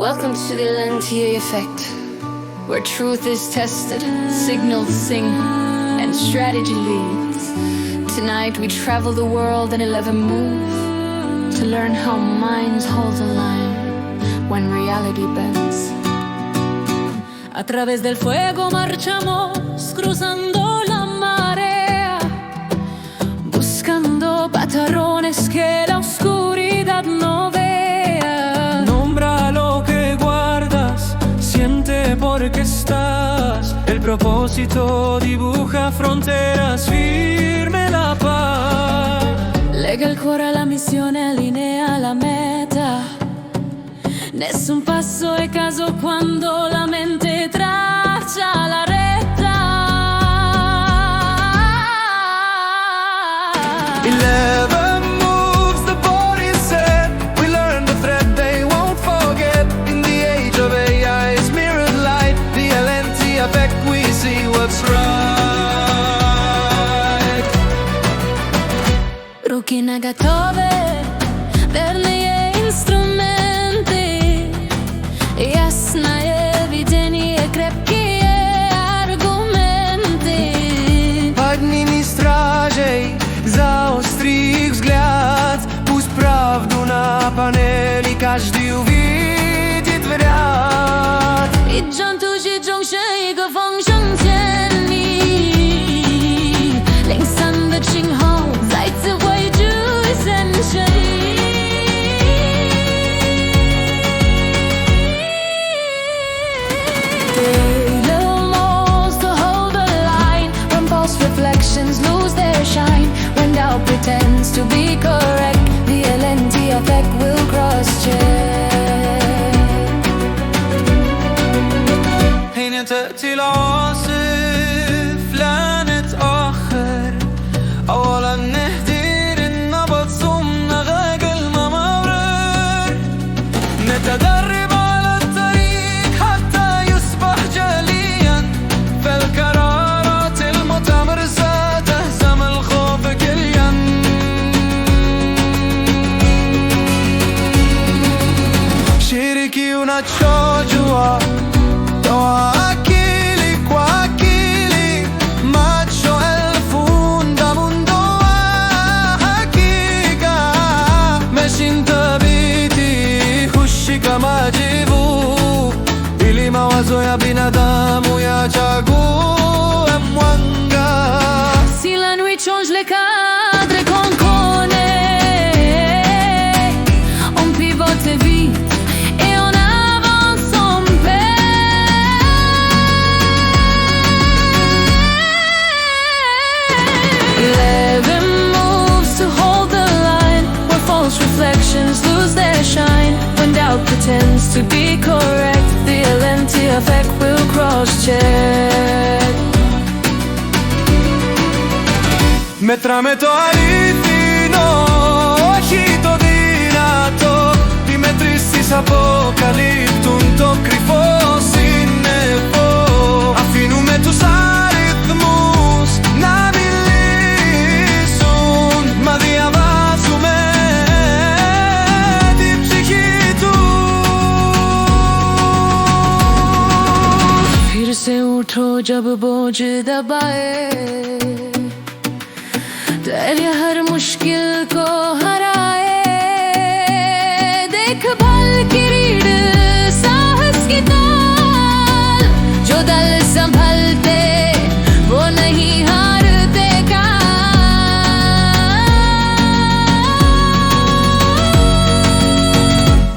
Welcome to the Elentiya Effect, where truth is tested, signals sing, and strategy leads. Tonight we travel the world in 11 moves to learn how minds hold the line when reality bends. A través del fuego marchamos cruzando la marea, buscando patrones que la oscuridad no vea. Nombra lo que guardas, siente por qué estás. El propósito dibuja fronteras, firme la paz. Lega il cuore alla missione, allinea la meta. Nessun passo è caso quando la mente traccia la retta. 11 moves, the body set. We learn the thread they won't forget. In the age of AI's mirrored light, the Elentiya Effect, we see what's right. Ruki na gotowe, werne instrumenty. Jasne widzenie, krepkie argumenty. Подними стражей, заостри их взгляд. Пусть правду на панели каждый увидит в ряд. 一张图是中选一个方向建立，零散的今后再次汇聚神圣。Reflections lose their shine when doubt pretends to be correct. The Elentiya Effect will cross-check. حين تأتي العاصف لا نتأخر. أولا نهدير النبض ثم نغاق الممرر. نتدرب على الطريق حتى يصبح جليا. فالقرارات المتمرسة تهزم الخوف كليا. شاركي ونتشجوا mawazo ya binadamu yachague mwanga. Si la nuit change les cadres qu'on connaît, on pivote vite et on avance en paix. 11 moves to hold the line, where false reflections lose their shine when doubt pretends to be correct. The Elentiya Effect will cross-check. Μέτραμε το αληθινό, όχι το δυνατό. Οι μετρήσεις αποκαλύπτουν το κρυφό σύννεφο. Αφήνουμε τους αριθμούς να μιλήσουν, μα διαβάζουμε την ψυχή τους. फिर से उठो जब बोझ दबाए, धैर्य हर मुश्किल को हराए. देखभाल की रीढ़ साहस की ताल, जो दल संभलते वो नहीं हारते का.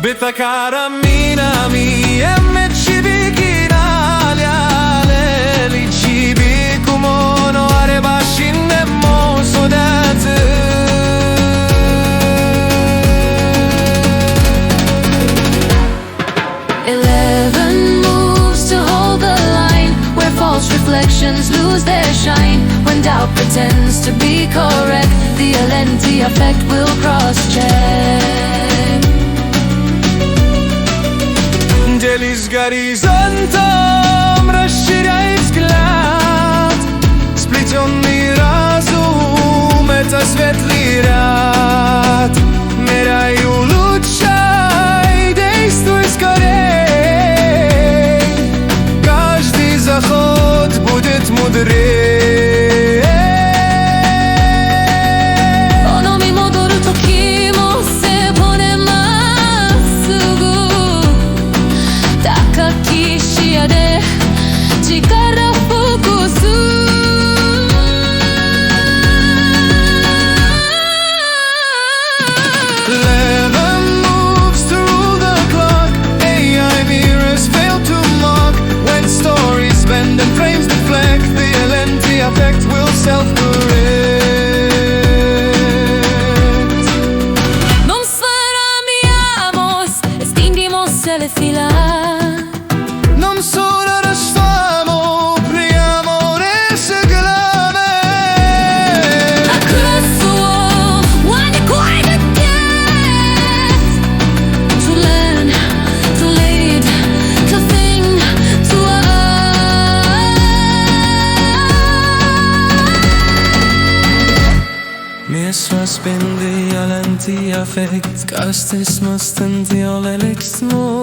Bitaka camminami e me ci vichinali ale li cibi kumono areba shinnemmo sodate. 11 moves to hold the line, where false reflections lose their shine when doubt pretends to be correct. The Elentiya Effect will cross-check. Делись горизонтом, расширяй взгляд. Сплетенный разум — это светлый ряд. Меряй, улучшай, действуй скорее. re. Ono mi modoru toki mo sebone massugu Takaki shiya de chikara fokusu Eleven moves to rule the clock. AI mirrors fail to mock. When stories bend and frames deflect, the Elentiya Effect will self-correct. Non sfaramiamos, extinguimos el filar Non solo restiamo, priamo esse glave. Across the wall, one quiet death To land, to lead, to think, to MITRE SOC Elentiya Effect Gastes mussten die alle Lexmo